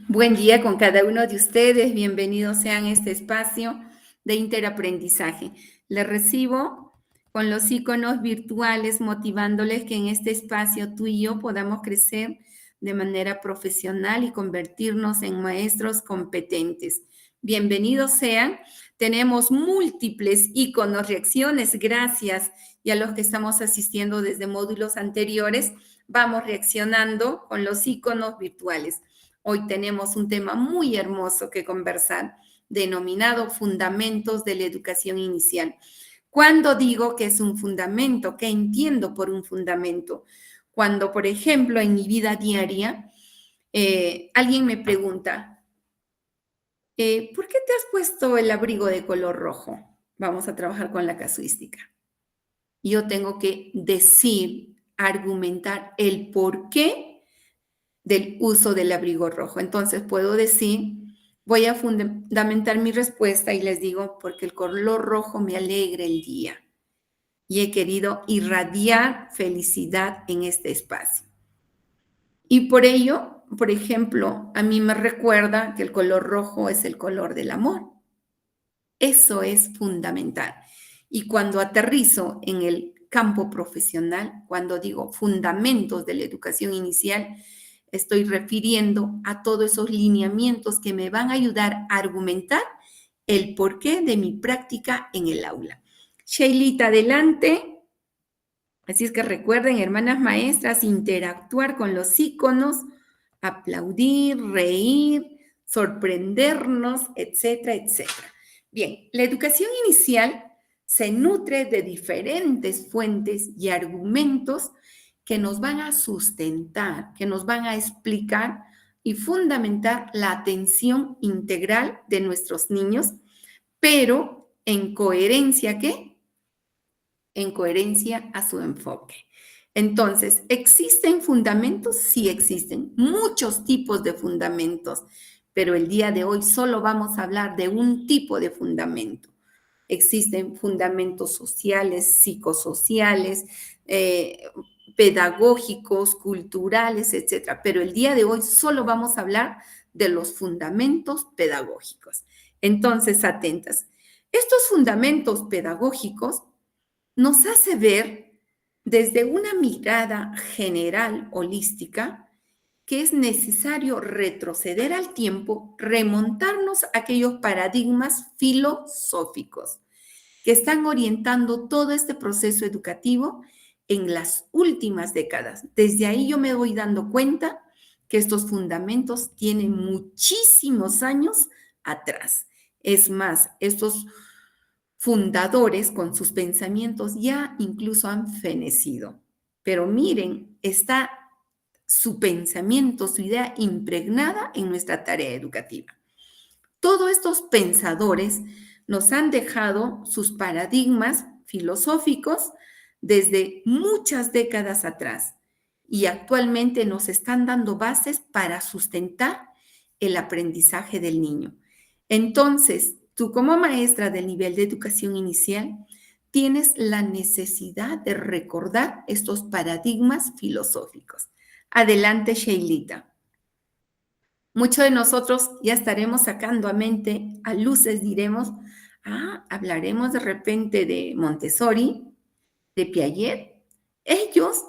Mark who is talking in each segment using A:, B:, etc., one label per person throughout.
A: Buen día con cada uno de ustedes. Bienvenidos sean a este espacio de interaprendizaje. Les recibo con los iconos virtuales, motivándoles que en este espacio tú y yo podamos crecer de manera profesional y convertirnos en maestros competentes. Bienvenidos sean. Tenemos múltiples iconos, reacciones. Gracias. Y a los que estamos asistiendo desde módulos anteriores, vamos reaccionando con los iconos virtuales. Hoy tenemos un tema muy hermoso que conversar, denominado Fundamentos de la Educación Inicial. Cuando digo que es un fundamento, ¿qué entiendo por un fundamento? Cuando, por ejemplo, en mi vida diaria, alguien me pregunta, ¿por qué te has puesto el abrigo de color rojo? Vamos a trabajar con la casuística. Yo tengo que decir, argumentar el por qué del uso del abrigo rojo. Entonces puedo decir, voy a fundamentar mi respuesta y les digo, porque el color rojo me alegra el día y he querido irradiar felicidad en este espacio. Y por ello, por ejemplo, a mí me recuerda que el color rojo es el color del amor. Eso es fundamental. Y cuando aterrizo en el campo profesional, cuando digo fundamentos de la educación inicial, estoy refiriendo a todos esos lineamientos que me van a ayudar a argumentar el porqué de mi práctica en el aula. Sheilita, adelante. Así es que recuerden, hermanas maestras, interactuar con los iconos, aplaudir, reír, sorprendernos, etcétera, etcétera. Bien, la educación inicial se nutre de diferentes fuentes y argumentos que nos van a sustentar, que nos van a explicar y fundamentar la atención integral de nuestros niños, pero en coherencia, ¿qué? En coherencia a su enfoque. Entonces, ¿existen fundamentos? Sí existen, muchos tipos de fundamentos, pero el día de hoy solo vamos a hablar de un tipo de fundamento. Existen fundamentos sociales, psicosociales, pedagógicos, culturales, etcétera. Pero el día de hoy solo vamos a hablar de los fundamentos pedagógicos. Entonces, atentas. Estos fundamentos pedagógicos nos hace ver desde una mirada general, holística, que es necesario retroceder al tiempo, remontarnos a aquellos paradigmas filosóficos que están orientando todo este proceso educativo en las últimas décadas. Desde ahí yo me voy dando cuenta que estos fundamentos tienen muchísimos años atrás. Es más, estos fundadores con sus pensamientos ya incluso han fenecido. Pero miren, está su pensamiento, su idea impregnada en nuestra tarea educativa. Todos estos pensadores nos han dejado sus paradigmas filosóficos desde muchas décadas atrás y actualmente nos están dando bases para sustentar el aprendizaje del niño. Entonces, tú como maestra del nivel de educación inicial, tienes la necesidad de recordar estos paradigmas filosóficos. Adelante, Sheilita. Muchos de nosotros ya estaremos sacando a mente, a luces diremos, hablaremos de repente de Montessori, de Piaget. Ellos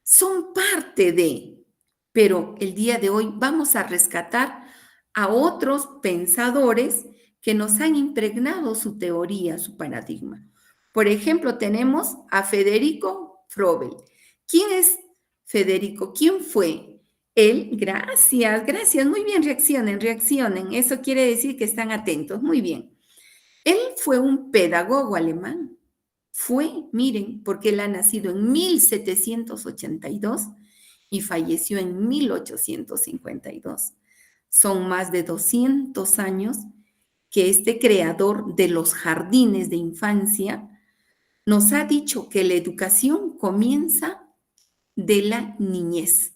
A: son parte de, pero el día de hoy vamos a rescatar a otros pensadores que nos han impregnado su teoría, su paradigma. Por ejemplo, tenemos a Federico Froebel. ¿Quién es Federico? ¿Quién fue? Él, gracias, muy bien, reaccionen. Eso quiere decir que están atentos, muy bien. Él fue un pedagogo alemán. Miren, porque él ha nacido en 1782 y falleció en 1852. Son más de 200 años que este creador de los jardines de infancia nos ha dicho que la educación comienza de la niñez.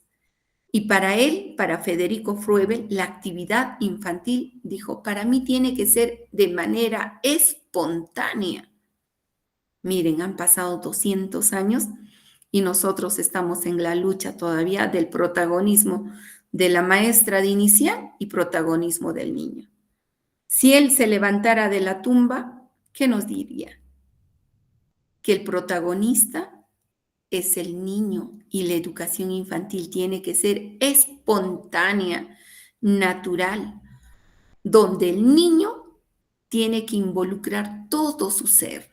A: Y para él, para Federico Froebel, la actividad infantil, dijo, para mí tiene que ser de manera espontánea. Miren, han pasado 200 años y nosotros estamos en la lucha todavía del protagonismo de la maestra de inicial y protagonismo del niño. Si él se levantara de la tumba, ¿qué nos diría? Que el protagonista es el niño y la educación infantil tiene que ser espontánea, natural, donde el niño tiene que involucrar todo su ser.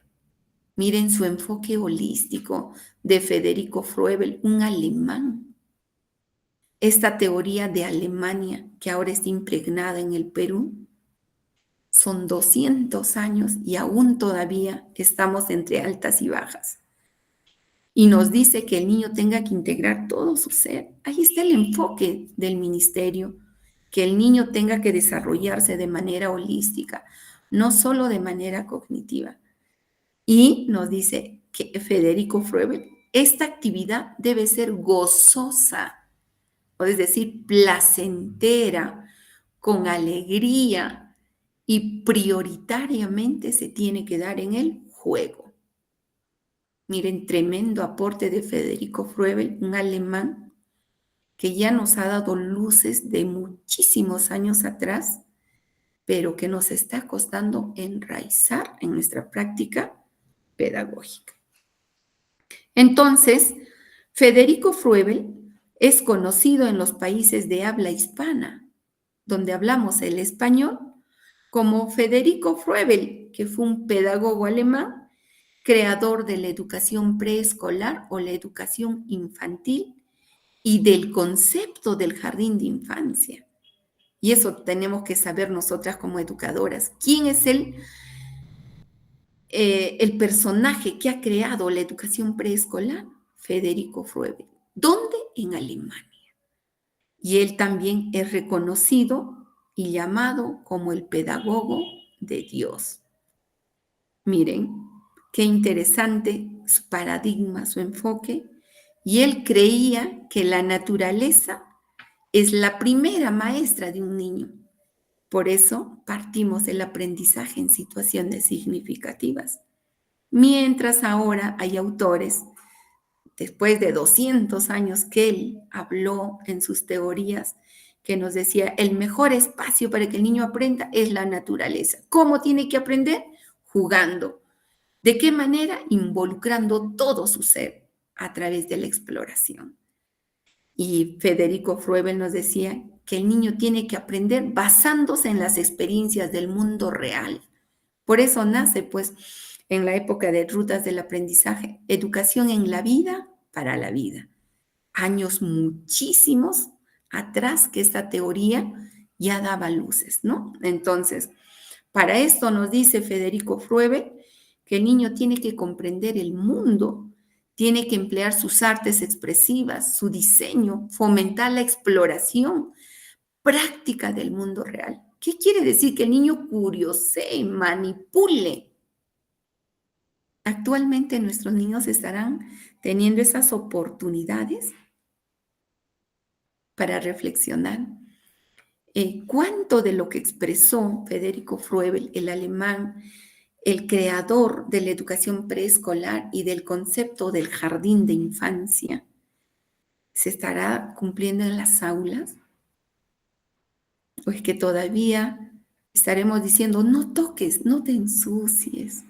A: Miren su enfoque holístico de Federico Froebel, un alemán. Esta teoría de Alemania, que ahora está impregnada en el Perú, son 200 años y aún todavía estamos entre altas y bajas. Y nos dice que el niño tenga que integrar todo su ser. Ahí está el enfoque del ministerio, que el niño tenga que desarrollarse de manera holística, no solo de manera cognitiva. Y nos dice que Federico Froebel, esta actividad debe ser gozosa, o es decir, placentera, con alegría y prioritariamente se tiene que dar en el juego. Miren, tremendo aporte de Federico Froebel, un alemán que ya nos ha dado luces de muchísimos años atrás, pero que nos está costando enraizar en nuestra práctica pedagógica. Entonces, Federico Froebel es conocido en los países de habla hispana, donde hablamos el español, como Federico Froebel, que fue un pedagogo alemán, creador de la educación preescolar o la educación infantil y del concepto del jardín de infancia. Y eso tenemos que saber nosotras como educadoras. ¿Quién es el personaje que ha creado la educación preescolar? Federico Froebel. ¿Dónde? En Alemania. Y él también es reconocido y llamado como el pedagogo de Dios. Miren, qué interesante su paradigma, su enfoque. Y él creía que la naturaleza es la primera maestra de un niño. Por eso partimos del aprendizaje en situaciones significativas. Mientras ahora hay autores, después de 200 años que él habló en sus teorías, que nos decía, el mejor espacio para que el niño aprenda es la naturaleza. ¿Cómo tiene que aprender? Jugando. ¿De qué manera? Involucrando todo su ser a través de la exploración. Y Federico Froebel nos decía que el niño tiene que aprender basándose en las experiencias del mundo real. Por eso nace, pues, en la época de rutas del aprendizaje, educación en la vida para la vida. Años muchísimos atrás que esta teoría ya daba luces, ¿no? Entonces, para esto nos dice Federico Froebel que el niño tiene que comprender el mundo, tiene que emplear sus artes expresivas, su diseño, fomentar la exploración práctica del mundo real. ¿Qué quiere decir? Que el niño curiosee, manipule. Actualmente nuestros niños estarán teniendo esas oportunidades para reflexionar. ¿Cuánto de lo que expresó Federico Froebel, el alemán, el creador de la educación preescolar y del concepto del jardín de infancia, se estará cumpliendo en las aulas? ¿O es que todavía estaremos diciendo, no toques, no te ensucies?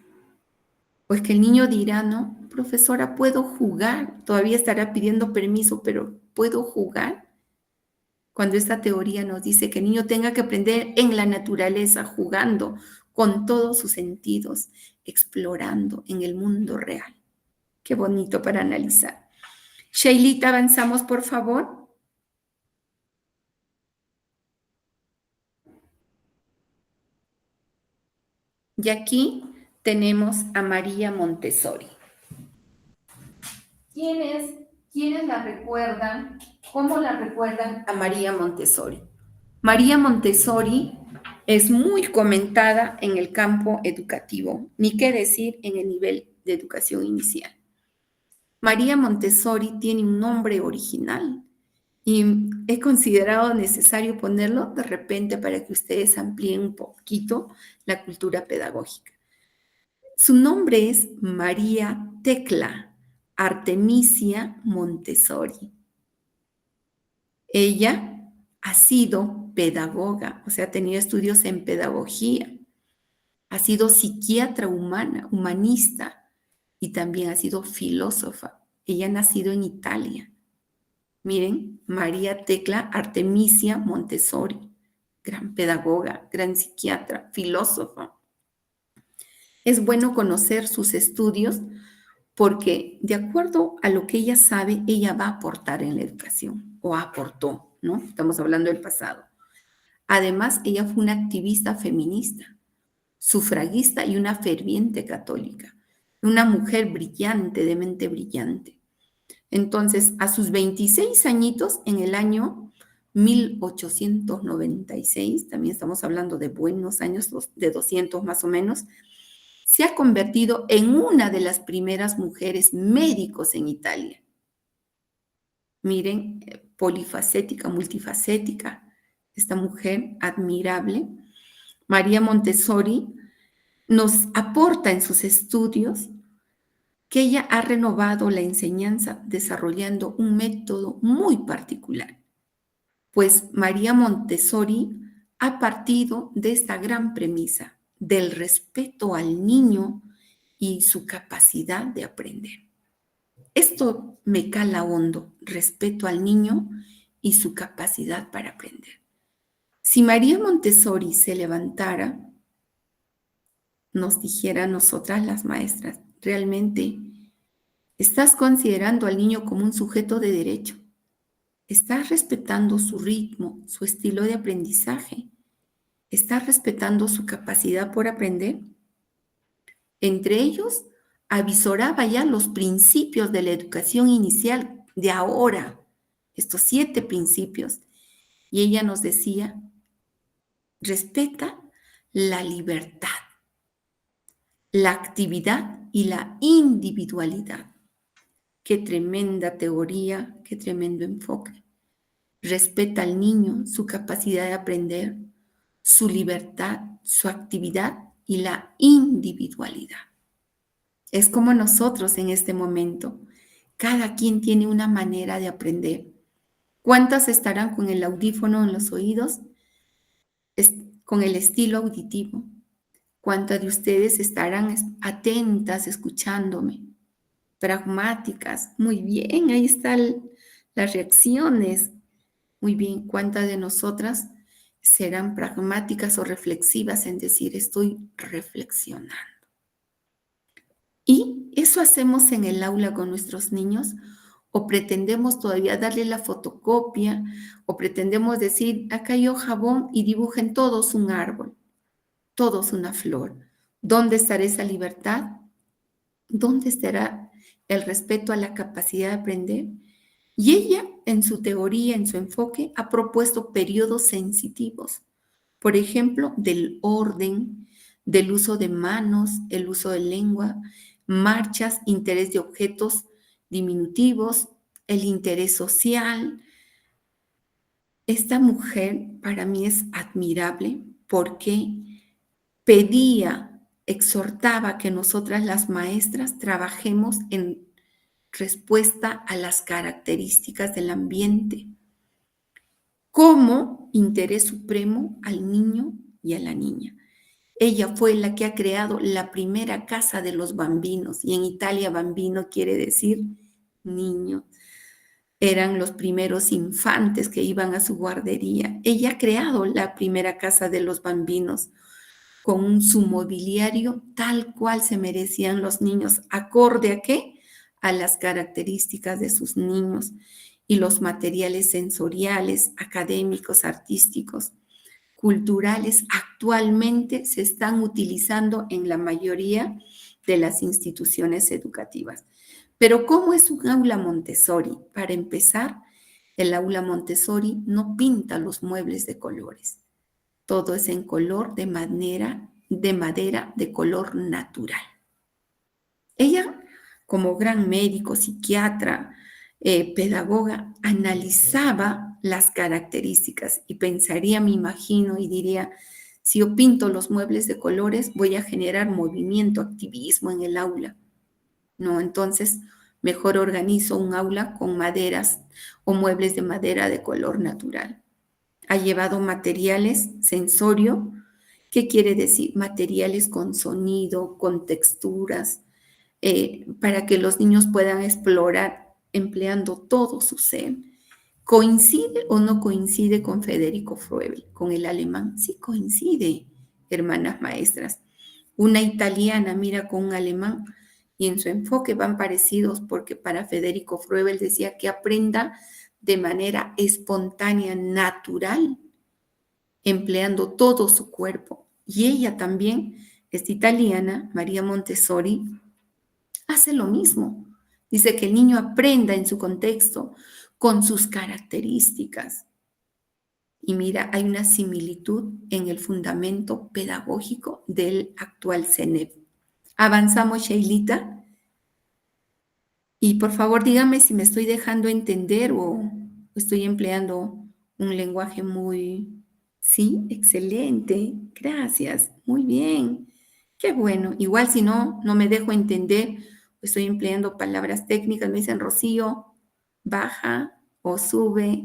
A: ¿O es que el niño dirá, no, profesora, puedo jugar? Todavía estará pidiendo permiso, pero ¿puedo jugar? Cuando esta teoría nos dice que el niño tenga que aprender en la naturaleza, jugando con todos sus sentidos, explorando en el mundo real. Qué bonito para analizar. Sheilita, avanzamos, por favor. Y aquí tenemos a María Montessori. ¿Quiénes la recuerdan? ¿Cómo la recuerdan a María Montessori? María Montessori es muy comentada en el campo educativo, ni qué decir en el nivel de educación inicial. María Montessori tiene un nombre original y he considerado necesario ponerlo de repente para que ustedes amplíen un poquito la cultura pedagógica. Su nombre es María Tecla Artemisia Montessori. Ella ha sido pedagoga, o sea, ha tenido estudios en pedagogía, ha sido psiquiatra humana, humanista y también ha sido filósofa. Ella ha nacido en Italia. Miren, María Tecla Artemisia Montessori, gran pedagoga, gran psiquiatra, filósofa. Es bueno conocer sus estudios porque de acuerdo a lo que ella sabe, ella va a aportar en la educación o aportó, ¿no? Estamos hablando del pasado. Además, ella fue una activista feminista, sufragista y una ferviente católica, una mujer brillante, de mente brillante. Entonces, a sus 26 añitos, en el año 1896, también estamos hablando de buenos años, de 200 más o menos, se ha convertido en una de las primeras mujeres médicos en Italia. Miren, polifacética, multifacética, esta mujer admirable. María Montessori nos aporta en sus estudios que ella ha renovado la enseñanza desarrollando un método muy particular, pues María Montessori ha partido de esta gran premisa del respeto al niño y su capacidad de aprender. Esto me cala hondo, respeto al niño y su capacidad para aprender. Si María Montessori se levantara, nos dijera a nosotras las maestras, realmente estás considerando al niño como un sujeto de derecho, estás respetando su ritmo, su estilo de aprendizaje, estás respetando su capacidad por aprender. Entre ellos, avisoraba ya los principios de la educación inicial de ahora, estos 7 principios. Y ella nos decía, respeta la libertad, la actividad y la individualidad. Qué tremenda teoría, qué tremendo enfoque. Respeta al niño, su capacidad de aprender, su libertad, su actividad y la individualidad. Es como nosotros en este momento. Cada quien tiene una manera de aprender. ¿Cuántas estarán con el audífono en los oídos? Con el estilo auditivo. ¿Cuántas de ustedes estarán atentas escuchándome? Pragmáticas. Muy bien, ahí están las reacciones. Muy bien, ¿cuántas de nosotras serán pragmáticas o reflexivas en decir estoy reflexionando? ¿Y eso hacemos en el aula con nuestros niños? ¿O pretendemos todavía darle la fotocopia? ¿O pretendemos decir, acá hay jabón y dibujen todos un árbol, todos una flor? ¿Dónde estará esa libertad? ¿Dónde estará el respeto a la capacidad de aprender? Y ella, en su teoría, en su enfoque, ha propuesto periodos sensitivos, por ejemplo, del orden, del uso de manos, el uso de lengua, marchas, interés de objetos diminutivos, el interés social. Esta mujer para mí es admirable porque pedía, exhortaba que nosotras las maestras trabajemos en respuesta a las características del ambiente como interés supremo al niño y a la niña. Ella fue la que ha creado la primera casa de los bambinos, y en Italia bambino quiere decir niño. Eran los primeros infantes que iban a su guardería. Ella ha creado la primera casa de los bambinos con su mobiliario tal cual se merecían los niños, acorde a qué? A las características de sus niños y los materiales sensoriales, académicos, artísticos, culturales, actualmente se están utilizando en la mayoría de las instituciones educativas. Pero ¿cómo es un aula Montessori? Para empezar, el aula Montessori no pinta los muebles de colores. Todo es en color de madera de color natural. Ella, como gran médico, psiquiatra, pedagoga, analizaba las características y pensaría, me imagino, y diría, si yo pinto los muebles de colores, voy a generar movimiento, activismo en el aula. No, entonces mejor organizo un aula con maderas o muebles de madera de color natural. Ha llevado materiales sensorio. ¿Qué quiere decir? Materiales con sonido, con texturas, para que los niños puedan explorar empleando todo su ser. ¿Coincide o no coincide con Federico Froebel, con el alemán? Sí coincide, hermanas maestras. Una italiana mira con un alemán y en su enfoque van parecidos porque para Federico Froebel decía que aprenda de manera espontánea, natural, empleando todo su cuerpo. Y ella también, esta italiana, María Montessori, hace lo mismo. Dice que el niño aprenda en su contexto, con sus características. Y mira, hay una similitud en el fundamento pedagógico del actual CENEP. Avanzamos, Sheilita. Y por favor, dígame si me estoy dejando entender o estoy empleando un lenguaje muy... Sí, excelente. Gracias. Muy bien. Qué bueno. Igual si no, no me dejo entender, estoy empleando palabras técnicas, me dicen Rocío, baja o sube.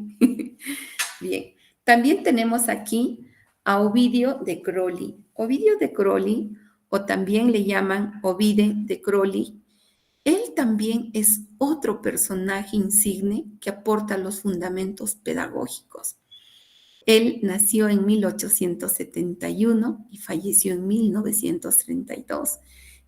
A: Bien. También tenemos aquí a Ovidio de Crowley. Ovidio de Crowley, o también le llaman Ovide de Crowley, él también es otro personaje insigne que aporta los fundamentos pedagógicos. Él nació en 1871 y falleció en 1932.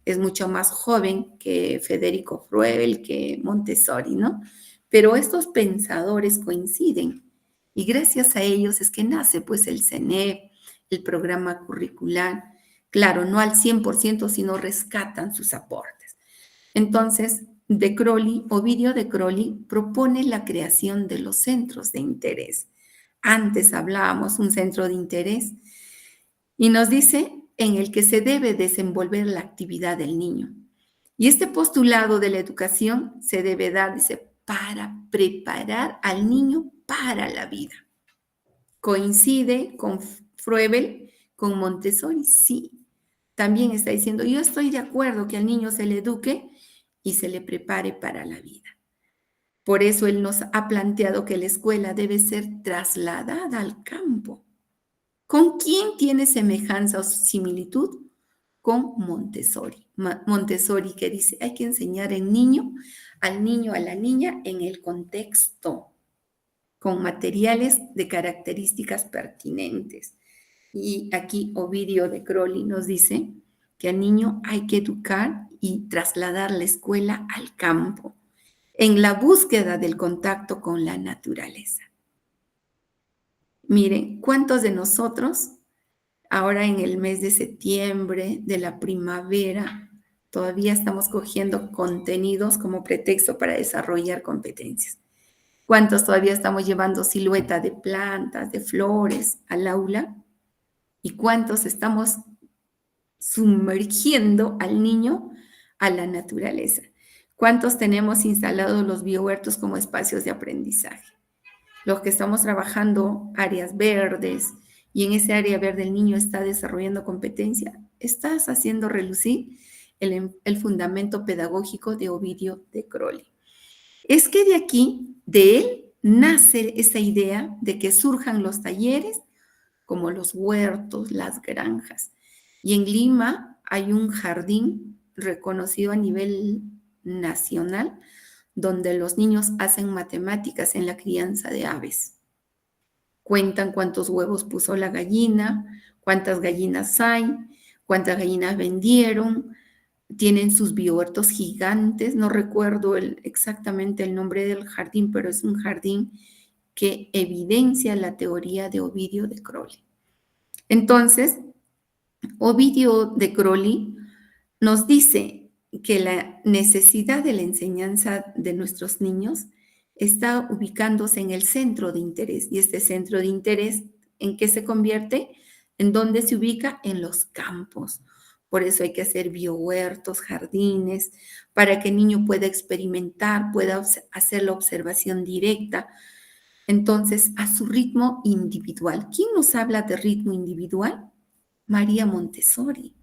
A: Es mucho más joven que Federico Froebel, que Montessori, ¿no? Pero estos pensadores coinciden y gracias a ellos es que nace pues el CENEP, el programa curricular. Claro, no al 100%, sino rescatan sus aportes. Entonces, de Crowley, Ovidio de Crowley propone la creación de los centros de interés. Antes hablábamos un centro de interés y nos dice en el que se debe desenvolver la actividad del niño. Y este postulado de la educación se debe dar, dice, para preparar al niño para la vida. ¿Coincide con Froebel, con Montessori? Sí. También está diciendo, yo estoy de acuerdo que al niño se le eduque y se le prepare para la vida. Por eso él nos ha planteado que la escuela debe ser trasladada al campo. ¿Con quién tiene semejanza o similitud? Con Montessori. Montessori que dice, hay que enseñar al niño, a la niña en el contexto, con materiales de características pertinentes. Y aquí Ovidio de Crowley nos dice que al niño hay que educar y trasladar la escuela al campo, en la búsqueda del contacto con la naturaleza. Miren, ¿cuántos de nosotros ahora en el mes de septiembre, de la primavera, todavía estamos cogiendo contenidos como pretexto para desarrollar competencias? ¿Cuántos todavía estamos llevando silueta de plantas, de flores al aula? ¿Y cuántos estamos sumergiendo al niño a la naturaleza? ¿Cuántos tenemos instalados los biohuertos como espacios de aprendizaje? Los que estamos trabajando áreas verdes y en ese área verde el niño está desarrollando competencia, estás haciendo relucir el fundamento pedagógico de Ovidio de Crowley. Es que de aquí, de él, nace esa idea de que surjan los talleres como los huertos, las granjas. Y en Lima hay un jardín reconocido a nivel nacional donde los niños hacen matemáticas en la crianza de aves. Cuentan cuántos huevos puso la gallina, cuántas gallinas hay, cuántas gallinas vendieron, tienen sus biohuertos gigantes, no recuerdo exactamente el nombre del jardín, pero es un jardín que evidencia la teoría de Ovidio de Crowley. Entonces, Ovidio de Crowley nos dice que la necesidad de la enseñanza de nuestros niños está ubicándose en el centro de interés. ¿Y este centro de interés en qué se convierte? ¿En dónde se ubica? En los campos. Por eso hay que hacer biohuertos, jardines, para que el niño pueda experimentar, pueda hacer la observación directa. Entonces, a su ritmo individual. ¿Quién nos habla de ritmo individual? María Montessori.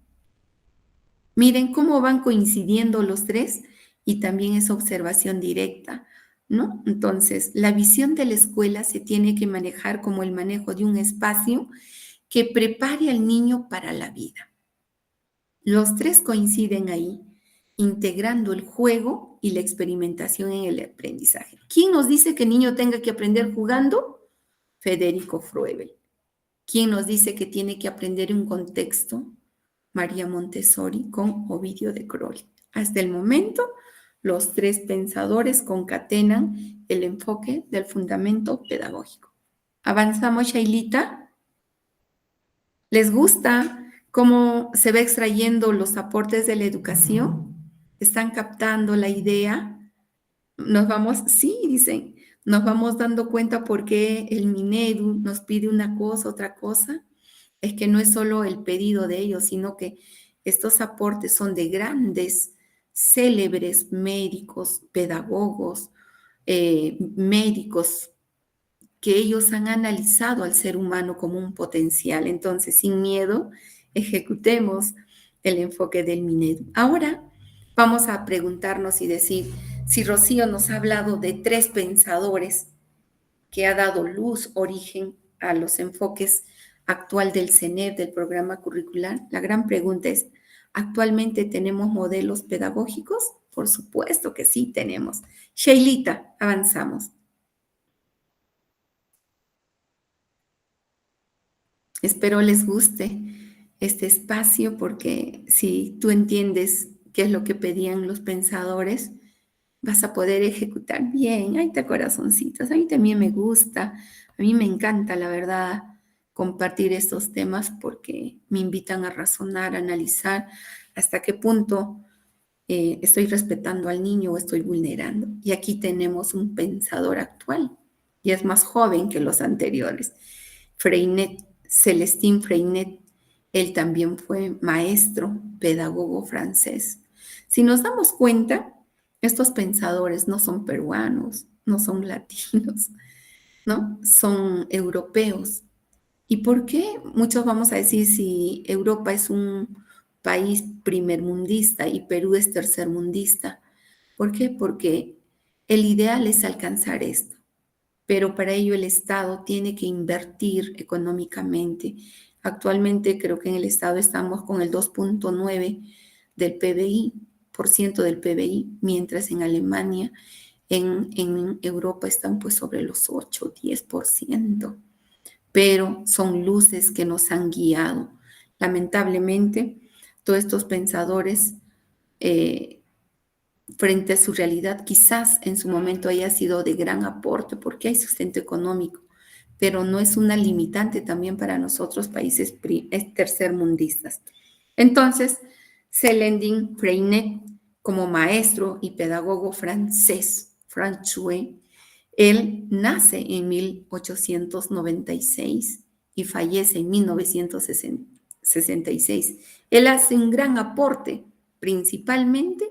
A: Miren cómo van coincidiendo los tres y también esa observación directa. ¿no? Entonces, la visión de la escuela se tiene que manejar como el manejo de un espacio que prepare al niño para la vida. Los tres coinciden ahí, integrando el juego y la experimentación en el aprendizaje. ¿Quién nos dice que el niño tenga que aprender jugando? Federico Froebel. ¿Quién nos dice que tiene que aprender un contexto? María Montessori con Ovidio de Crowley. Hasta el momento, los tres pensadores concatenan el enfoque del fundamento pedagógico. ¿Avanzamos, Shailita? ¿Les gusta cómo se va extrayendo los aportes de la educación? ¿Están captando la idea? Nos vamos, sí, dicen, nos vamos dando cuenta por qué el Minedu nos pide una cosa, otra cosa. Es que no es solo el pedido de ellos, sino que estos aportes son de grandes, célebres médicos, pedagogos, médicos, que ellos han analizado al ser humano como un potencial. Entonces, sin miedo, ejecutemos el enfoque del Minedu. Ahora vamos a preguntarnos y decir, si Rocío nos ha hablado de tres pensadores que ha dado luz, origen a los enfoques actual del CENEP, del programa curricular, la gran pregunta es, ¿actualmente tenemos modelos pedagógicos? Por supuesto que sí tenemos. Sheilita, avanzamos. Espero les guste este espacio porque si tú entiendes qué es lo que pedían los pensadores, vas a poder ejecutar bien. Ay, te corazoncitos, a mí también me gusta, a mí me encanta, la verdad, compartir estos temas porque me invitan a razonar, a analizar hasta qué punto estoy respetando al niño o estoy vulnerando. Y aquí tenemos un pensador actual y es más joven que los anteriores. Freinet, Celestín Freinet, él también fue maestro, pedagogo francés. Si nos damos cuenta, estos pensadores no son peruanos, no son latinos, ¿no? Son europeos. ¿Y por qué? Muchos vamos a decir si Europa es un país primermundista y Perú es tercermundista. ¿Por qué? Porque el ideal es alcanzar esto, pero para ello el Estado tiene que invertir económicamente. Actualmente creo que en el Estado estamos con el 2.9 del PBI, por ciento del PBI, mientras en Alemania, en Europa están pues sobre los 8, 10%, pero son luces que nos han guiado. Lamentablemente, todos estos pensadores frente a su realidad, quizás en su momento haya sido de gran aporte porque hay sustento económico, pero no es una limitante también para nosotros países tercermundistas. Entonces, Celandine Freinet, como maestro y pedagogo francés, François, él nace en 1896 y fallece en 1966. Él hace un gran aporte, principalmente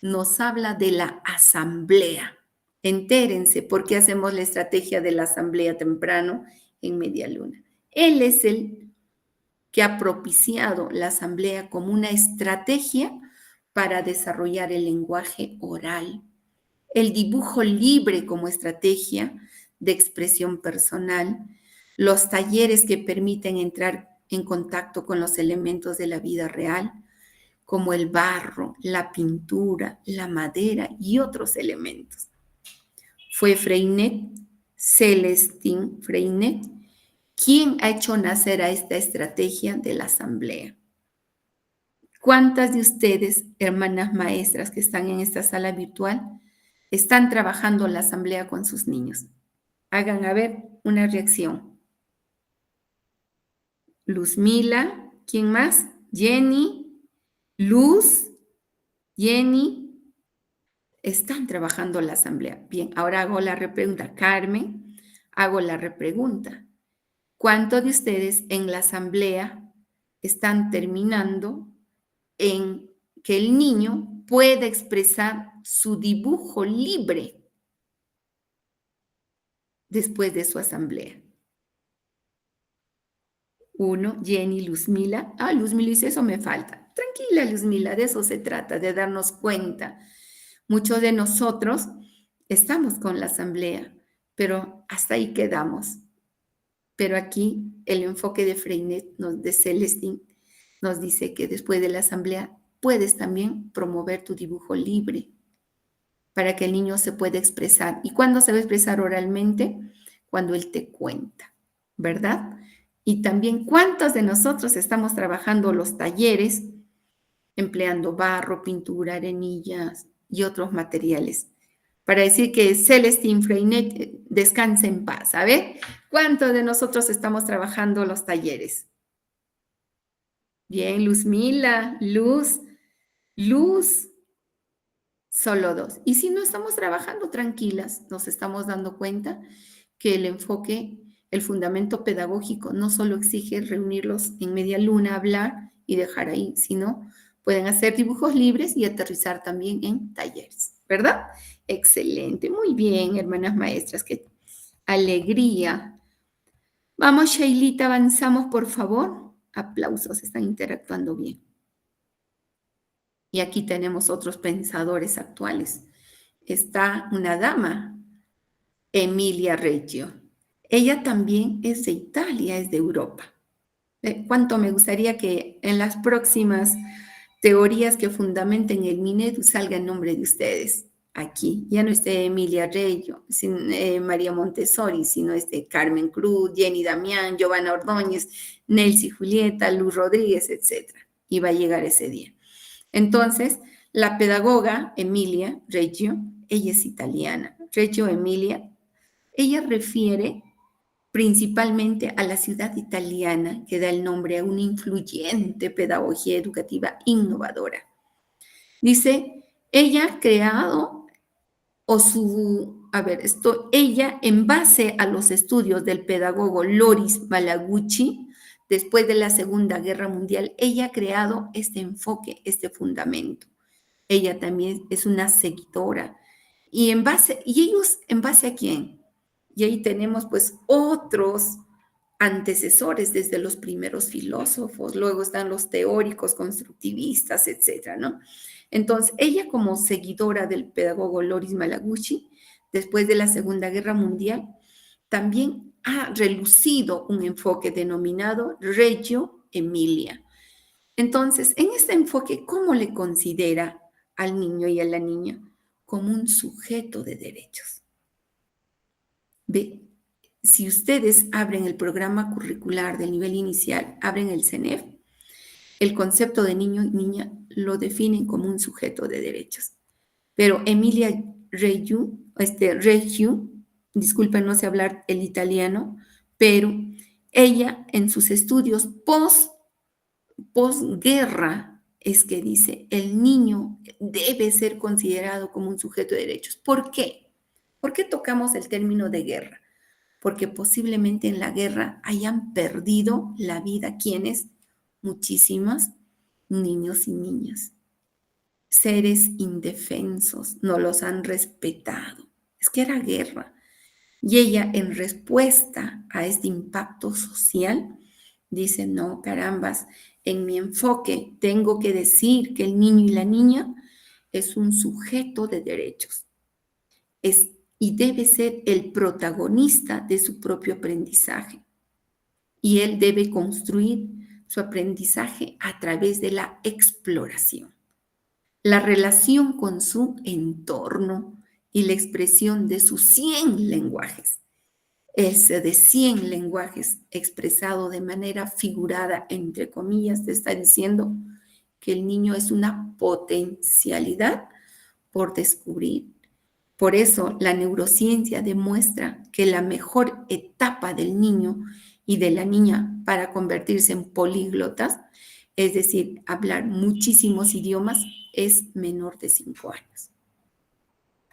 A: nos habla de la asamblea. Entérense por qué hacemos la estrategia de la asamblea temprano en Media Luna. Él es el que ha propiciado la asamblea como una estrategia para desarrollar el lenguaje oral, el dibujo libre como estrategia de expresión personal, los talleres que permiten entrar en contacto con los elementos de la vida real, como el barro, la pintura, la madera y otros elementos. Fue Freinet, Celestín Freinet, quien ha hecho nacer a esta estrategia de la asamblea. ¿Cuántas de ustedes, hermanas maestras que están en esta sala virtual, están trabajando la asamblea con sus niños? Hagan a ver una reacción. Luzmila, ¿quién más? Jenny, Luz, Jenny, están trabajando la asamblea. Bien, ahora hago la repregunta. Carmen, hago la repregunta. ¿Cuántos de ustedes en la asamblea están terminando en que el niño pueda expresar su dibujo libre después de su asamblea? Uno, Jenny, Luzmila. Ah, Luzmila dice, eso me falta. Tranquila, Luzmila, de eso se trata, de darnos cuenta. Muchos de nosotros Estamos con la asamblea, pero hasta ahí quedamos. Pero aquí el enfoque de Freinet, de Celestin, nos dice que después de la asamblea puedes también promover tu dibujo libre para que el niño se pueda expresar. ¿Y cuándo se va a expresar oralmente? Cuando él te cuenta, ¿verdad? Y también cuántos de nosotros estamos trabajando los talleres empleando barro, pintura, arenillas y otros materiales para decir que Celestine Freinet descanse en paz, ¿sabes? ¿Cuántos de nosotros estamos trabajando los talleres? Bien, Luzmila, Luz, solo dos. Y si no estamos trabajando tranquilas, nos estamos dando cuenta que el enfoque, el fundamento pedagógico no solo exige reunirlos en media luna, hablar y dejar ahí, sino pueden hacer dibujos libres y aterrizar también en talleres, ¿verdad? Excelente, muy bien, hermanas maestras, qué alegría. Vamos, Sheilita, avanzamos, por favor. Aplausos, están interactuando bien. Y aquí tenemos otros pensadores actuales. Está una dama, Emilia Reggio. Ella también es de Italia, es de Europa. Cuánto me gustaría que en las próximas teorías que fundamenten el Minedu salga el nombre de ustedes aquí. Ya no esté Emilia Reggio, María Montessori, sino Carmen Cruz, Jenny Damián, Giovanna Ordóñez, Nelcy Julieta, Luz Rodríguez, etc. Y va a llegar ese día. Entonces, la pedagoga Emilia Reggio, ella es italiana. Reggio Emilia, ella refiere principalmente a la ciudad italiana que da el nombre a una influyente pedagogía educativa innovadora. Dice, ella ha creado, ella en base a los estudios del pedagogo Loris Malaguchi, después de la Segunda Guerra Mundial, ella ha creado este enfoque, este fundamento. Ella también es una seguidora. ¿Y ellos en base a quién? Y ahí tenemos pues otros antecesores desde los primeros filósofos, luego están los teóricos constructivistas, etcétera, ¿no? Entonces, ella como seguidora del pedagogo Loris Malaguchi, después de la Segunda Guerra Mundial, también ha relucido un enfoque denominado Reggio Emilia. Entonces, en este enfoque, ¿cómo le considera al niño y a la niña? Como un sujeto de derechos. ¿Ve? Si ustedes abren el programa curricular del nivel inicial, abren el CENEF, el concepto de niño y niña lo definen como un sujeto de derechos. Pero Emilia Reggio, disculpen, no sé hablar el italiano, pero ella en sus estudios posguerra es que dice, el niño debe ser considerado como un sujeto de derechos. ¿Por qué? ¿Por qué tocamos el término de guerra? Porque posiblemente en la guerra hayan perdido la vida quienes, muchísimas niños y niñas, seres indefensos, no los han respetado. Es que era guerra. Y ella, en respuesta a este impacto social, dice, no, carambas, en mi enfoque tengo que decir que el niño y la niña es un sujeto de derechos. Y debe ser el protagonista de su propio aprendizaje. Y él debe construir su aprendizaje a través de la exploración, la relación con su entorno y la expresión de sus 100 lenguajes. Ese de 100 lenguajes expresado de manera figurada, entre comillas, te está diciendo que el niño es una potencialidad por descubrir. Por eso la neurociencia demuestra que la mejor etapa del niño y de la niña para convertirse en políglotas, es decir, hablar muchísimos idiomas, es menor de 5 años.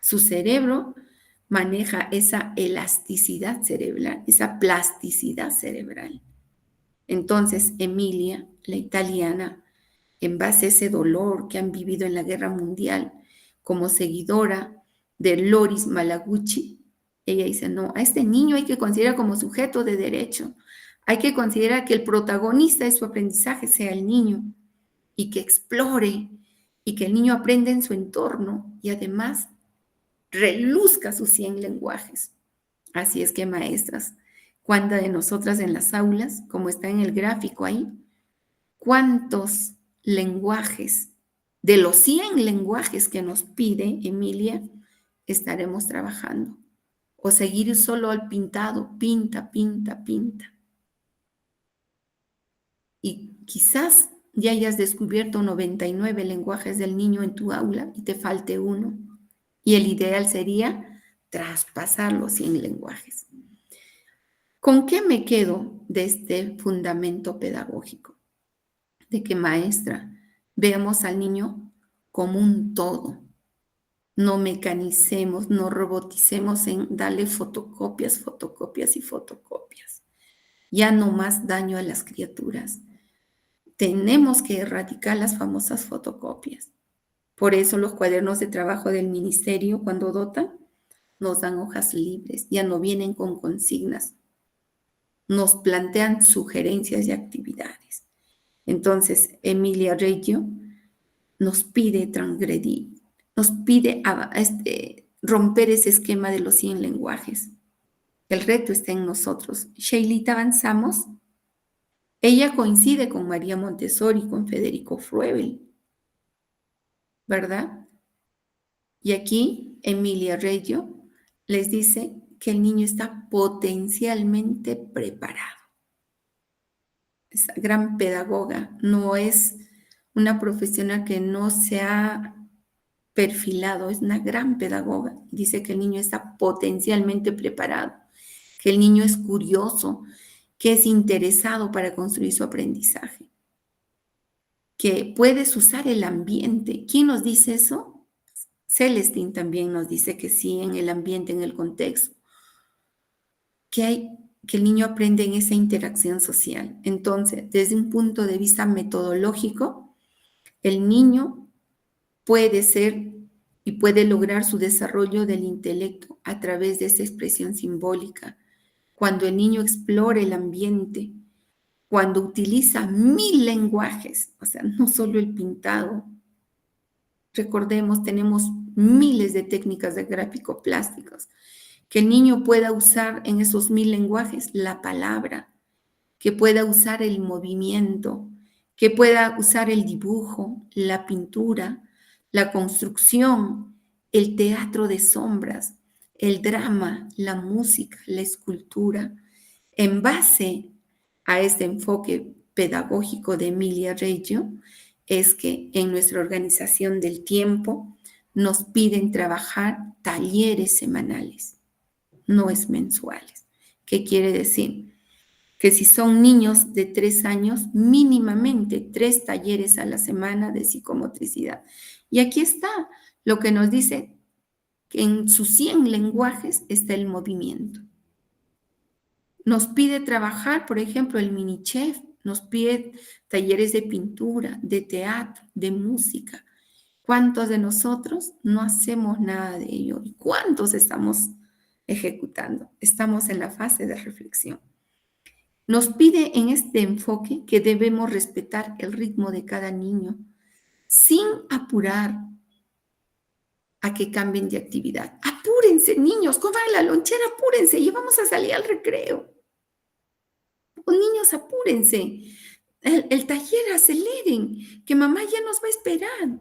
A: Su cerebro maneja esa elasticidad cerebral, esa plasticidad cerebral. Entonces, Emilia, la italiana, en base a ese dolor que han vivido en la Guerra Mundial, como seguidora de Loris Malaguchi, ella dice, no, a este niño hay que considerar como sujeto de derecho, hay que considerar que el protagonista de su aprendizaje sea el niño y que explore y que el niño aprenda en su entorno y además reluzca sus 100 lenguajes. Así es que, maestras, ¿cuántas de nosotras en las aulas, como está en el gráfico ahí, cuántos lenguajes, de los 100 lenguajes que nos pide Emilia, estaremos trabajando? O seguir solo al pintado, pinta, pinta, pinta. Y quizás ya hayas descubierto 99 lenguajes del niño en tu aula y te falte uno. Y el ideal sería traspasar los 100 lenguajes. ¿Con qué me quedo de este fundamento pedagógico? De que, maestra, veamos al niño como un todo. No mecanicemos, no roboticemos en darle fotocopias, fotocopias y fotocopias. Ya no más daño a las criaturas. Tenemos que erradicar las famosas fotocopias. Por eso los cuadernos de trabajo del ministerio, cuando dotan, nos dan hojas libres, ya no vienen con consignas, nos plantean sugerencias y actividades. Entonces, Emilia Reggio nos pide transgredir, nos pide romper ese esquema de los 100 lenguajes. El reto está en nosotros. Sheilita, avanzamos. Ella coincide con María Montessori, con Federico Froebel, ¿verdad? Y aquí Emilia Reggio les dice que el niño está potencialmente preparado. Esa gran pedagoga no es una profesional que no se ha perfilado, es una gran pedagoga. Dice que el niño está potencialmente preparado, que el niño es curioso, que es interesado para construir su aprendizaje, que puedes usar el ambiente. ¿Quién nos dice eso? Celestine también nos dice que sí, en el ambiente, en el contexto, que el niño aprende en esa interacción social. Entonces, desde un punto de vista metodológico, el niño puede ser y puede lograr su desarrollo del intelecto a través de esa expresión simbólica. Cuando el niño explora el ambiente, cuando utiliza 1000 lenguajes, o sea, no solo el pintado. Recordemos, tenemos miles de técnicas de gráfico plásticos. Que el niño pueda usar en esos 1000 lenguajes la palabra, que pueda usar el movimiento, que pueda usar el dibujo, la pintura, la construcción, el teatro de sombras, el drama, la música, la escultura. En base a este enfoque pedagógico de Emilia Reggio, es que en nuestra organización del tiempo nos piden trabajar talleres semanales, no es mensuales. ¿Qué quiere decir? Que si son niños de 3 años, mínimamente 3 talleres a la semana de psicomotricidad. Y aquí está lo que nos dice que en sus 100 lenguajes está el movimiento. Nos pide trabajar, por ejemplo, el mini chef, nos pide talleres de pintura, de teatro, de música. ¿Cuántos de nosotros no hacemos nada de ello? ¿Y cuántos estamos ejecutando? Estamos en la fase de reflexión. Nos pide en este enfoque que debemos respetar el ritmo de cada niño sin apurar a que cambien de actividad. Apúrense, niños, coman la lonchera, apúrense, y vamos a salir al recreo. Los niños, apúrense. El taller, aceleren, que mamá ya nos va a esperar.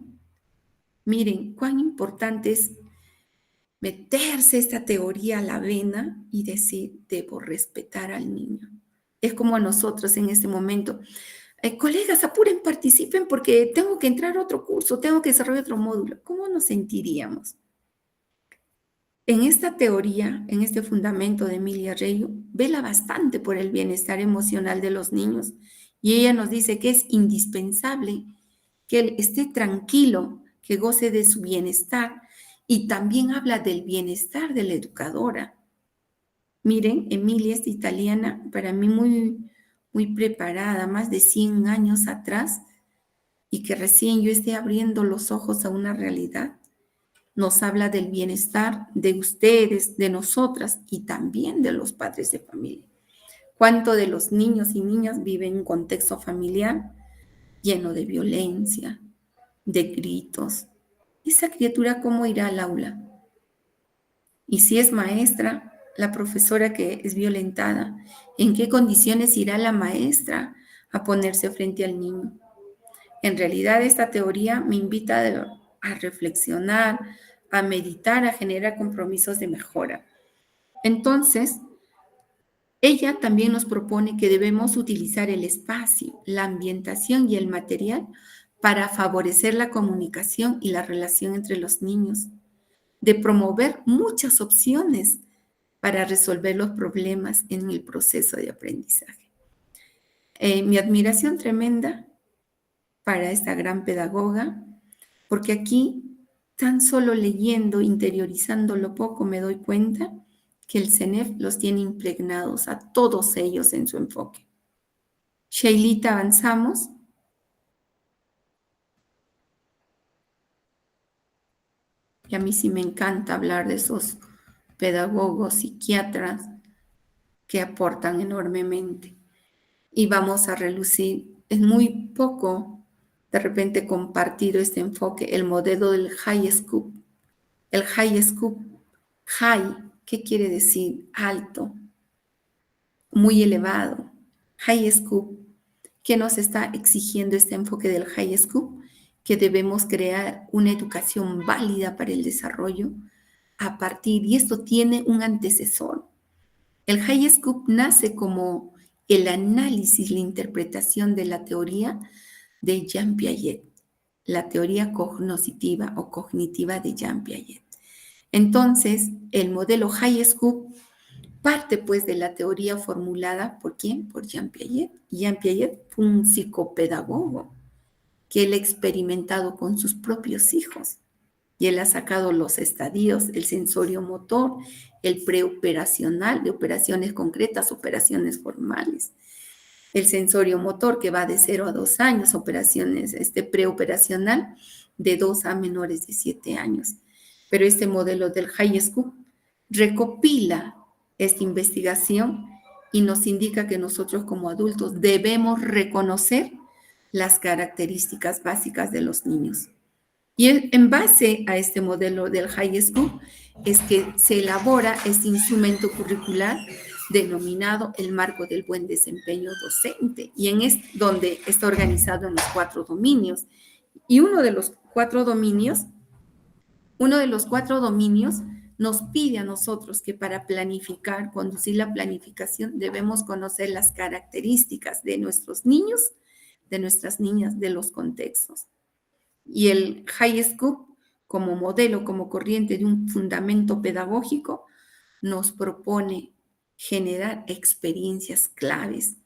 A: Miren cuán importante es meterse esta teoría a la vena y decir, debo respetar al niño. Es como a nosotros en este momento. Colegas, apuren, participen porque tengo que entrar a otro curso, tengo que desarrollar otro módulo. ¿Cómo nos sentiríamos? En esta teoría, en este fundamento de Emilia Reggio, vela bastante por el bienestar emocional de los niños y ella nos dice que es indispensable que él esté tranquilo, que goce de su bienestar y también habla del bienestar de la educadora. Miren, Emilia es italiana, para mí muy preparada, más de 100 años atrás, y que recién yo esté abriendo los ojos a una realidad. Nos habla del bienestar de ustedes, de nosotras y también de los padres de familia. ¿Cuánto de los niños y niñas viven en un contexto familiar lleno de violencia, de gritos? ¿Esa criatura cómo irá al aula? Y si es maestra, la profesora que es violentada, ¿en qué condiciones irá la maestra a ponerse frente al niño? En realidad, esta teoría me invita a reflexionar, a meditar, a generar compromisos de mejora. Entonces, ella también nos propone que debemos utilizar el espacio, la ambientación y el material para favorecer la comunicación y la relación entre los niños, de promover muchas opciones para resolver los problemas en el proceso de aprendizaje. Mi admiración tremenda para esta gran pedagoga, porque aquí, tan solo leyendo, interiorizando poco, me doy cuenta que el CENEF los tiene impregnados a todos ellos en su enfoque. Sheilita, avanzamos. Y a mí sí me encanta hablar de esos pedagogos, psiquiatras que aportan enormemente. Y vamos a relucir, es muy poco de repente compartido este enfoque, el modelo del high scoop. El high scoop, high, ¿qué quiere decir? Alto, muy elevado. High scoop, ¿qué nos está exigiendo este enfoque del high scoop? Que debemos crear una educación válida para el desarrollo a partir, y esto tiene un antecesor. El high scoop nace como el análisis, la interpretación de la teoría de Jean Piaget, la teoría cognoscitiva o cognitiva de Jean Piaget. Entonces, el modelo high scoop parte pues de la teoría formulada ¿por quién? Por Jean Piaget. Jean Piaget fue un psicopedagogo que él ha experimentado con sus propios hijos y él ha sacado los estadios, el sensorio motor, el preoperacional de operaciones concretas, operaciones formales, el sensorio motor que va de 0 a 2 años, operaciones preoperacional de 2 a menores de 7 años. Pero este modelo del High Scoop recopila esta investigación y nos indica que nosotros como adultos debemos reconocer las características básicas de los niños. Y en base a este modelo del High School es que se elabora este instrumento curricular denominado el marco del buen desempeño docente, y donde está organizado en los 4 dominios. Y uno de los cuatro dominios nos pide a nosotros que para planificar, conducir la planificación, debemos conocer las características de nuestros niños, de nuestras niñas, de los contextos. Y el High Scoop, como modelo, como corriente de un fundamento pedagógico, nos propone generar experiencias claves.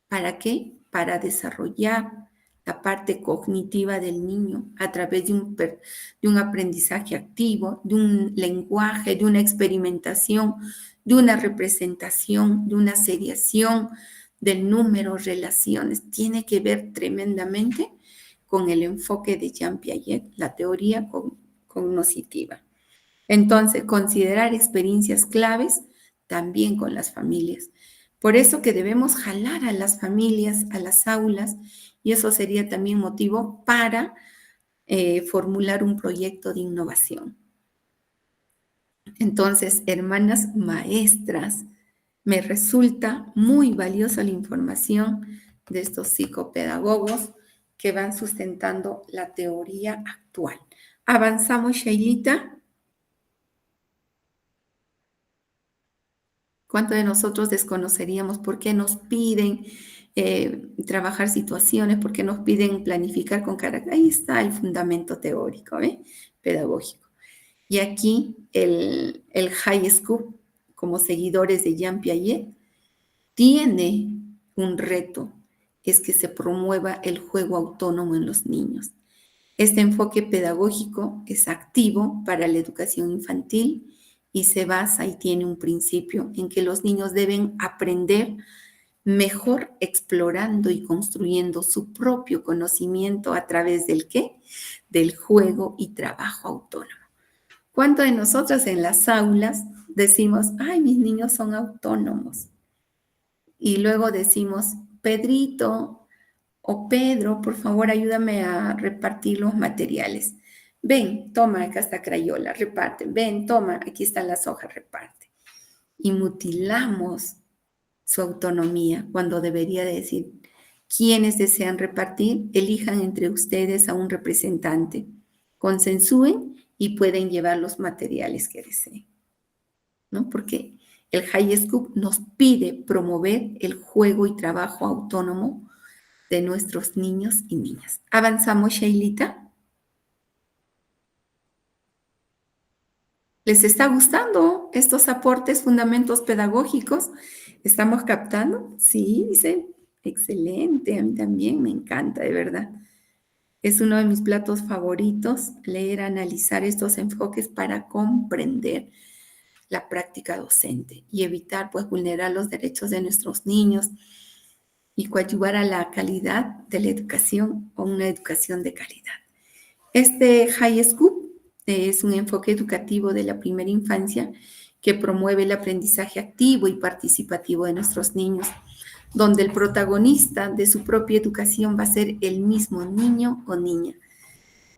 A: ¿Para qué? Para desarrollar la parte cognitiva del niño a través de un aprendizaje activo, de un lenguaje, de una experimentación, de una representación, de una seriación del número, relaciones. Tiene que ver tremendamente con el enfoque de Jean Piaget, la teoría cognoscitiva. Entonces, considerar experiencias claves también con las familias. Por eso que debemos jalar a las familias a las aulas, y eso sería también motivo para formular un proyecto de innovación. Entonces, hermanas maestras, me resulta muy valiosa la información de estos psicopedagogos que van sustentando la teoría actual. Avanzamos, Shailita. ¿Cuánto de nosotros desconoceríamos por qué nos piden trabajar situaciones, por qué nos piden planificar con carácter? Ahí está el fundamento teórico, pedagógico. Y aquí el High School, como seguidores de Jean Piaget, tiene un reto, es que se promueva el juego autónomo en los niños. Este enfoque pedagógico es activo para la educación infantil y se basa y tiene un principio en que los niños deben aprender mejor explorando y construyendo su propio conocimiento a través del ¿qué? Del juego y trabajo autónomo. ¿Cuánto de nosotros en las aulas decimos, ay, mis niños son autónomos? Y luego decimos, Pedrito o Pedro, por favor, ayúdame a repartir los materiales. ven, toma, acá está crayola, reparte, ven, toma, aquí están las hojas, reparte. Y mutilamos su autonomía cuando debería decir, quienes desean repartir, elijan entre ustedes a un representante, consensúen y pueden llevar los materiales que deseen, ¿no? Porque el High Scoop nos pide promover el juego y trabajo autónomo de nuestros niños y niñas. ¿Avanzamos, Shailita? ¿Les está gustando estos aportes, fundamentos pedagógicos? ¿Estamos captando? Sí, dice. Excelente, a mí también me encanta, de verdad. Es uno de mis platos favoritos, leer, analizar estos enfoques para comprender la práctica docente y evitar, pues, vulnerar los derechos de nuestros niños y coadyuvar a la calidad de la educación o una educación de calidad. Este High Scoop es un enfoque educativo de la primera infancia que promueve el aprendizaje activo y participativo de nuestros niños, donde el protagonista de su propia educación va a ser el mismo niño o niña.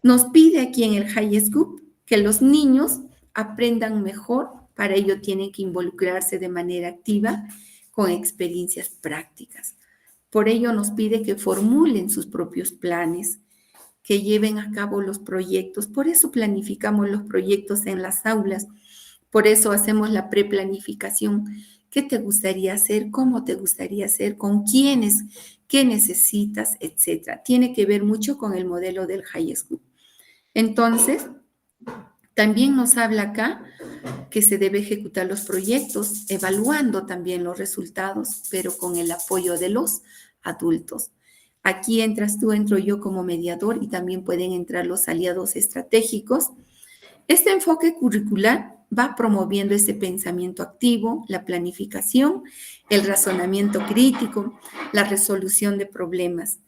A: Nos pide aquí en el High Scoop que los niños aprendan mejor, para ello tienen que involucrarse de manera activa con experiencias prácticas. Por ello nos pide que formulen sus propios planes, que lleven a cabo los proyectos. Por eso planificamos los proyectos en las aulas. Por eso hacemos la preplanificación. ¿Qué te gustaría hacer? ¿Cómo te gustaría hacer? ¿Con quiénes? ¿Qué necesitas? Etcétera. Tiene que ver mucho con el modelo del High School. Entonces, también nos habla acá que se debe ejecutar los proyectos, evaluando también los resultados, pero con el apoyo de los adultos. Aquí entras tú, entro yo como mediador y también pueden entrar los aliados estratégicos. Este enfoque curricular va promoviendo ese pensamiento activo, la planificación, el razonamiento crítico, la resolución de problemas.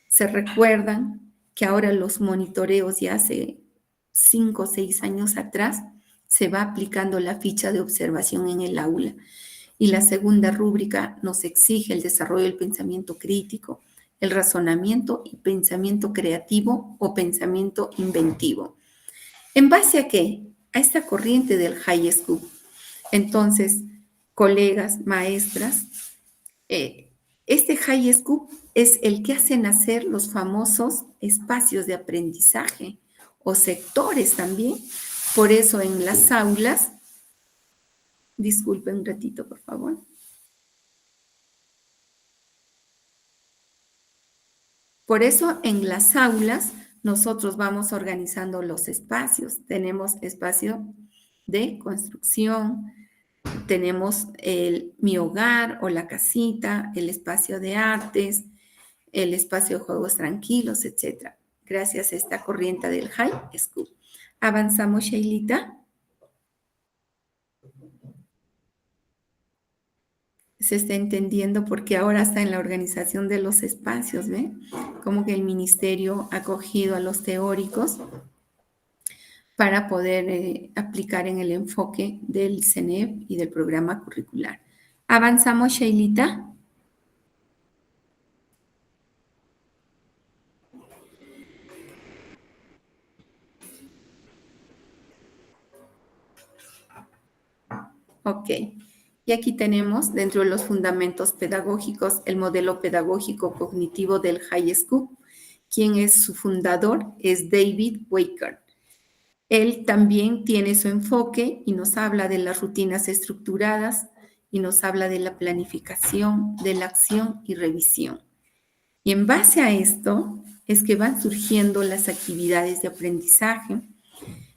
A: Se recuerdan que ahora los monitoreos ya hace 5 o 6 años atrás se va aplicando la ficha de observación en el aula. Y la segunda rúbrica nos exige el desarrollo del pensamiento crítico, el razonamiento y pensamiento creativo o pensamiento inventivo. ¿En base a qué? A esta corriente del High School. Entonces, colegas, maestras, este High School es el que hace nacer los famosos espacios de aprendizaje o sectores también. Por eso en las aulas, disculpen un ratito, por favor. Por eso en las aulas nosotros vamos organizando los espacios. Tenemos espacio de construcción, tenemos mi hogar o la casita, el espacio de artes, el espacio de juegos tranquilos, etc. Gracias a esta corriente del High School. Avanzamos, Shailita. Se está entendiendo porque ahora está en la organización de los espacios, ¿ve? Como que el ministerio ha acogido a los teóricos para poder aplicar en el enfoque del CENEP y del programa curricular. ¿Avanzamos, Shailita? Ok. Y aquí tenemos, dentro de los fundamentos pedagógicos, el modelo pedagógico cognitivo del High School. Quien es su fundador es David Waker. Él también tiene su enfoque y nos habla de las rutinas estructuradas y nos habla de la planificación, de la acción y revisión. Y en base a esto es que van surgiendo las actividades de aprendizaje.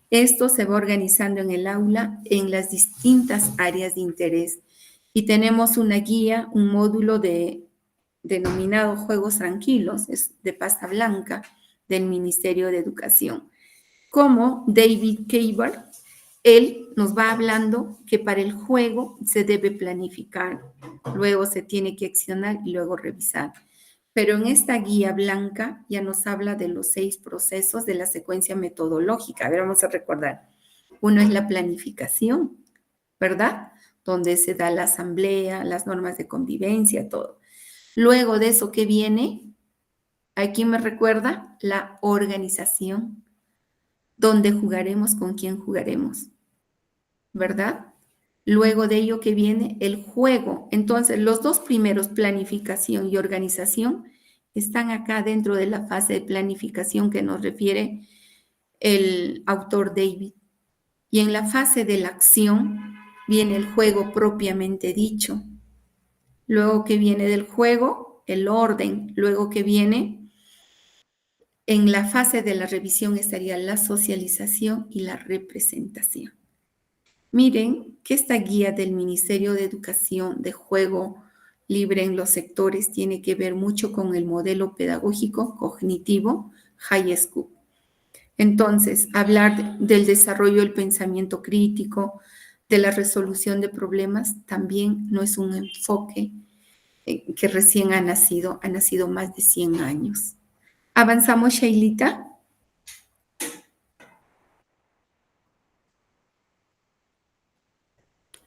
A: Esto se va organizando en el aula en las distintas áreas de interés. Y tenemos una guía, un módulo denominado Juegos Tranquilos, es de pasta blanca del Ministerio de Educación. Como David Caber, él nos va hablando que para el juego se debe planificar, luego se tiene que accionar y luego revisar. Pero en esta guía blanca ya nos habla de los 6 procesos de la secuencia metodológica. A ver, vamos a recordar. Uno es la planificación, ¿verdad? Donde se da la asamblea, las normas de convivencia, todo. Luego de eso, ¿qué viene? Aquí me recuerda la organización. ¿Dónde jugaremos? ¿Con quién jugaremos? ¿Verdad? Luego de ello que viene el juego. Entonces, los dos primeros, planificación y organización, están acá dentro de la fase de planificación que nos refiere el autor David. Y en la fase de la acción viene el juego propiamente dicho. Luego que viene del juego, el orden. Luego que viene, en la fase de la revisión estaría la socialización y la representación. Miren que esta guía del Ministerio de Educación de juego libre en los sectores tiene que ver mucho con el modelo pedagógico cognitivo High School. Entonces, hablar del desarrollo del pensamiento crítico, de la resolución de problemas, también no es un enfoque que recién ha nacido más de 100 años. ¿Avanzamos, Shailita?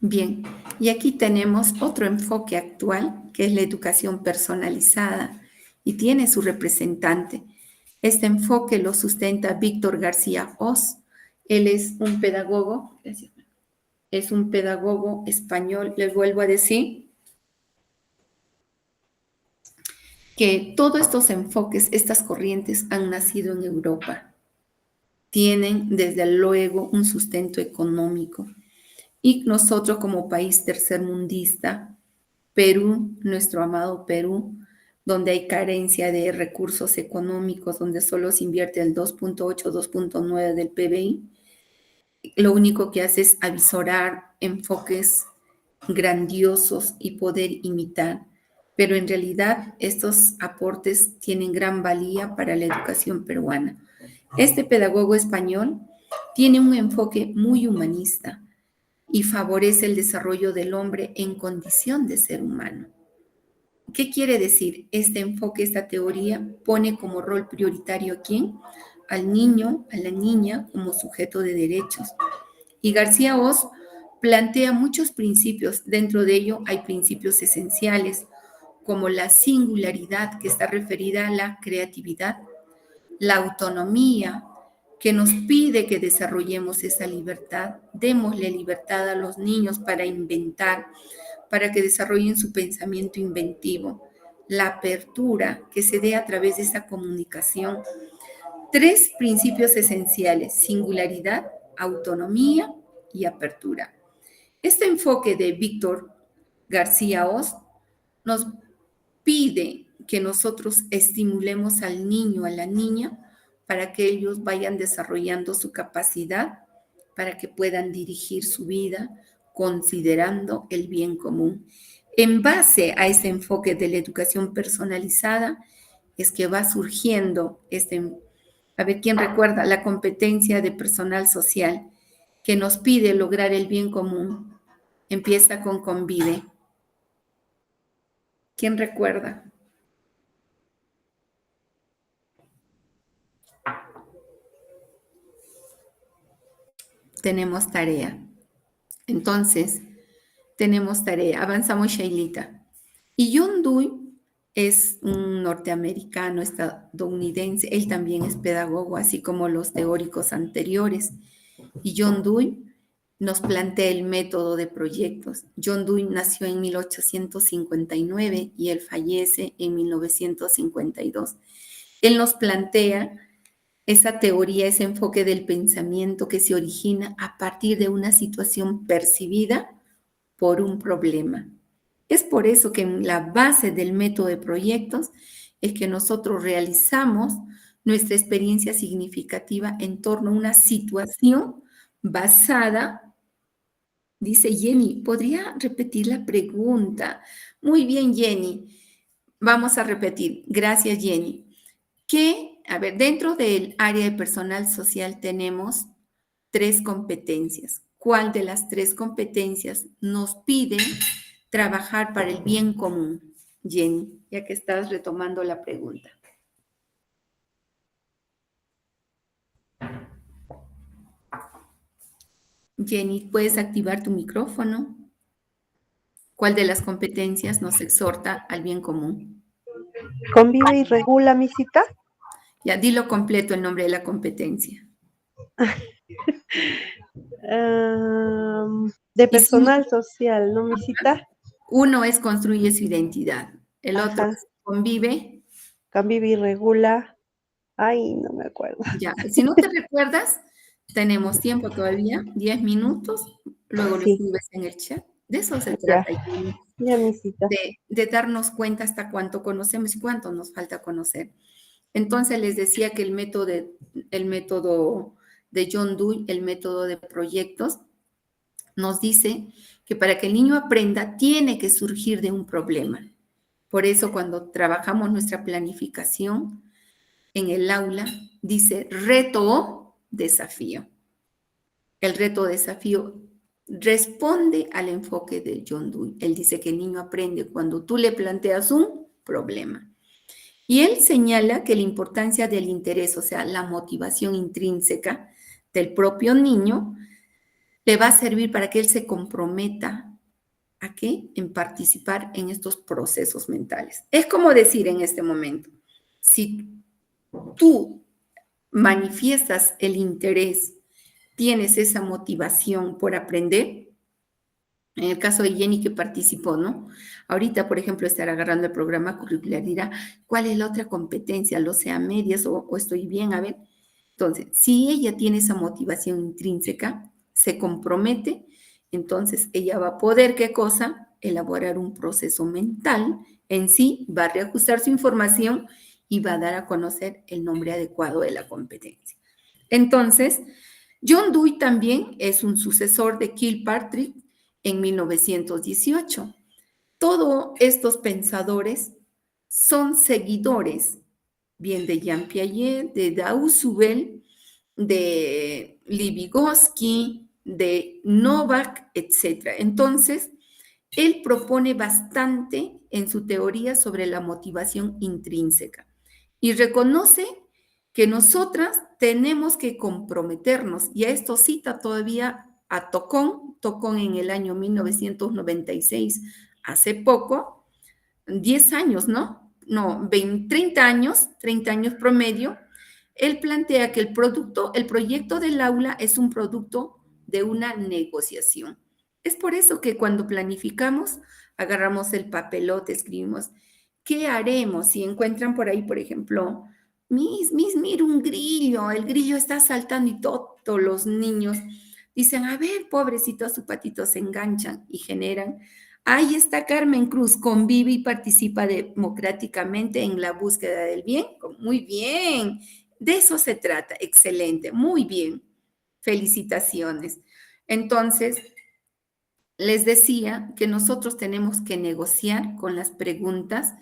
A: Bien, y aquí tenemos otro enfoque actual, que es la educación personalizada, y tiene su representante. Este enfoque lo sustenta Víctor García Oz. Él es un pedagogo, es un pedagogo español, les vuelvo a decir, que todos estos enfoques, estas corrientes han nacido en Europa. Tienen desde luego un sustento económico. Y nosotros como país tercermundista, Perú, nuestro amado Perú, donde hay carencia de recursos económicos, donde solo se invierte el 2.8, 2.9 del PBI, lo único que hace es avisorar enfoques grandiosos y poder imitar. Pero en realidad estos aportes tienen gran valía para la educación peruana. Este pedagogo español tiene un enfoque muy humanista y favorece el desarrollo del hombre en condición de ser humano. ¿Qué quiere decir? Este enfoque, esta teoría, pone como rol prioritario a quién? Al niño, a la niña como sujeto de derechos. Y García Oz plantea muchos principios. Dentro de ello hay principios esenciales, como la singularidad, que está referida a la creatividad, la autonomía, que nos pide que desarrollemos esa libertad, démosle libertad a los niños para inventar, para que desarrollen su pensamiento inventivo, la apertura que se dé a través de esa comunicación. Tres principios esenciales: singularidad, autonomía y apertura. Este enfoque de Víctor García Oz nos pide que nosotros estimulemos al niño, a la niña, para que ellos vayan desarrollando su capacidad, para que puedan dirigir su vida considerando el bien común. En base a ese enfoque de la educación personalizada es que va surgiendo a ver quién recuerda, la competencia de personal social que nos pide lograr el bien común. Empieza con convive. ¿Quién recuerda? Tenemos tarea. Entonces, tenemos tarea. Avanzamos, Shailita. Y John Dewey es un norteamericano, estadounidense. Él también es pedagogo, así como los teóricos anteriores. Y John Dewey nos plantea el método de proyectos. John Dewey nació en 1859 y él fallece en 1952. Él nos plantea esa teoría, ese enfoque del pensamiento que se origina a partir de una situación percibida por un problema. Es por eso que en la base del método de proyectos es que nosotros realizamos nuestra experiencia significativa en torno a una situación basada, dice Jenny. ¿Podría repetir la pregunta? Muy bien, Jenny. Vamos a repetir. Gracias, Jenny. A ver, dentro del área de personal social tenemos 3 competencias. ¿Cuál de las 3 competencias nos pide trabajar para el bien común? Jenny, ya que estás retomando la pregunta. Jenny, ¿puedes activar tu micrófono? ¿Cuál de las competencias nos exhorta al bien común?
B: Convive y regula, misita.
A: Ya, dilo completo el nombre de la competencia.
B: De
A: Y si
B: personal social, ¿no, misita?
A: uno es construye su identidad, el otro
B: Ajá,
A: es convive.
B: convive y regula. Ay, no me acuerdo.
A: Ya, si no te recuerdas, tenemos tiempo todavía, 10 minutos, luego lo
B: Sí,
A: escribes en el chat. De eso se
B: ya,
A: trata, Jenny,
B: ya, misita.
A: de darnos cuenta hasta cuánto conocemos y cuánto nos falta conocer. Entonces les decía que el método de John Dewey, el método de proyectos, nos dice que para que el niño aprenda tiene que surgir de un problema. Por eso cuando trabajamos nuestra planificación en el aula, dice reto o desafío. El reto o desafío responde al enfoque de John Dewey. Él dice que el niño aprende cuando tú le planteas un problema. Y él señala que la importancia del interés, o sea, la motivación intrínseca del propio niño, le va a servir para que él se comprometa a qué? En participar en estos procesos mentales. Es como decir en este momento, si tú manifiestas el interés, tienes esa motivación por aprender, en el caso de Jenny que participó, ¿no? Ahorita, por ejemplo, estar agarrando el programa curricular dirá, ¿cuál es la otra competencia? ¿Lo sea medias o estoy bien? A ver. Entonces, si ella tiene esa motivación intrínseca, se compromete, entonces ella va a poder, ¿qué cosa? Elaborar un proceso mental en sí, va a reajustar su información y va a dar a conocer el nombre adecuado de la competencia. Entonces, John Dewey también es un sucesor de Kilpatrick en 1918. Todos estos pensadores son seguidores, bien de Jean Piaget, de Dawes-Subel, de Vygotsky, de Novak, etc. Entonces, él propone bastante en su teoría sobre la motivación intrínseca y reconoce que nosotras tenemos que comprometernos, y a esto cita todavía a Tocón en el año 1996, hace poco, 10 años, ¿no? No, 30 años promedio, él plantea que el proyecto del aula es un producto de una negociación. Es por eso que cuando planificamos, agarramos el papelote, escribimos, ¿qué haremos? Si encuentran por ahí, por ejemplo, mira un grillo, el grillo está saltando y todos los niños dicen, a ver, pobrecito, a su patito se enganchan y generan. Ahí está Carmen Cruz, convive y participa democráticamente en la búsqueda del bien. Muy bien, de eso se trata, excelente, muy bien, felicitaciones. Entonces, les decía que nosotros tenemos que negociar con las preguntas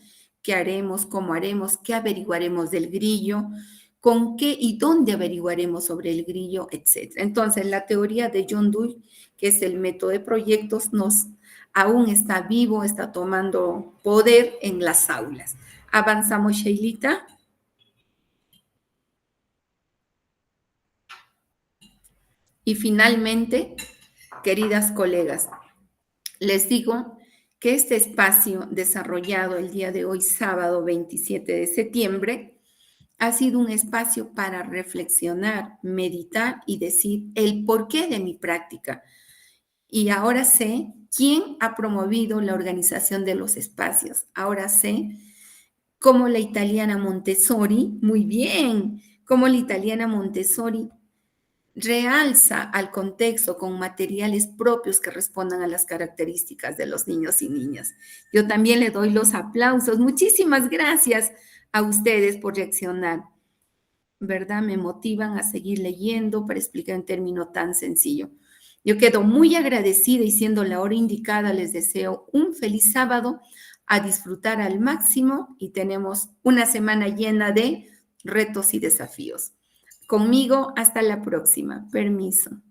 A: qué haremos, cómo haremos, qué averiguaremos del grillo, con qué y dónde averiguaremos sobre el grillo, etc. Entonces, la teoría de John Dewey, que es el método de proyectos, aún está vivo, está tomando poder en las aulas. Avanzamos, Sheilita. Y finalmente, queridas colegas, les digo que este espacio desarrollado el día de hoy, sábado 27 de septiembre, ha sido un espacio para reflexionar, meditar y decir el porqué de mi práctica. Y ahora sé quién ha promovido la organización de los espacios. Ahora sé cómo la italiana Montessori, muy bien, cómo la italiana Montessori realza al contexto con materiales propios que respondan a las características de los niños y niñas. Yo también le doy los aplausos. Muchísimas gracias a ustedes por reaccionar. ¿Verdad? Me motivan a seguir leyendo para explicar un término tan sencillo. Yo quedo muy agradecida y siendo la hora indicada les deseo un feliz sábado, a disfrutar al máximo y tenemos una semana llena de retos y desafíos. Conmigo, hasta la próxima. Permiso.